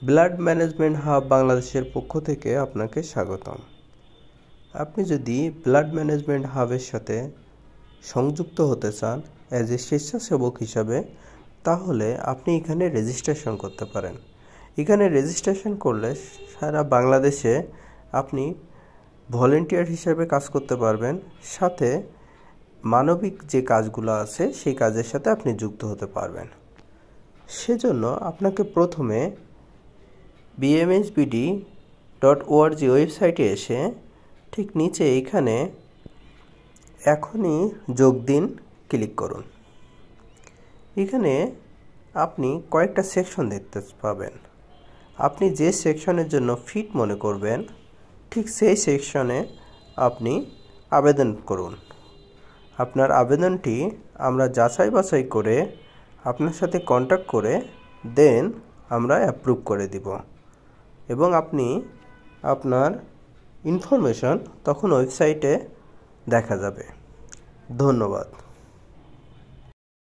Blood management hub বাংলাদেশের পক্ষ থেকে আপনাকে স্বাগতম। আপনি যদি ব্লাড ম্যানেজমেন্ট হাবের সাথে সংযুক্ত হতে চান অ্যাজ এ স্বেচ্ছাসেবক হিসাবে, তাহলে আপনি এখানে রেজিস্ট্রেশন করতে পারেন। এখানে রেজিস্ট্রেশন করলে সারা বাংলাদেশে আপনি ভলেন্টিয়ার হিসেবে কাজ করতে পারবেন, সাথে মানবিক যে কাজগুলো আছে সেই কাজের সাথে আপনি যুক্ত হতে পারবেন। সেজন্য আপনাকে প্রথমে bmhbd.org ওয়েবসাইটে এসে ঠিক নিচে এইখানে এখনই যোগ দিন ক্লিক করুন। এখানে আপনি কয়েকটা সেকশন দেখতে পাবেন। আপনি যে সেকশনের জন্য ফিট মনে করবেন ঠিক সেই সেকশনে আপনি আবেদন করুন। আপনার আবেদনটি আমরা যাচাই বাছাই করে আপনার সাথে কন্ট্যাক্ট করে দেন আমরা অ্যাপ্রুভ করে দিব এবং আপনি আপনার ইনফরমেশন তখন ওয়েবসাইটে দেখা যাবে। ধন্যবাদ।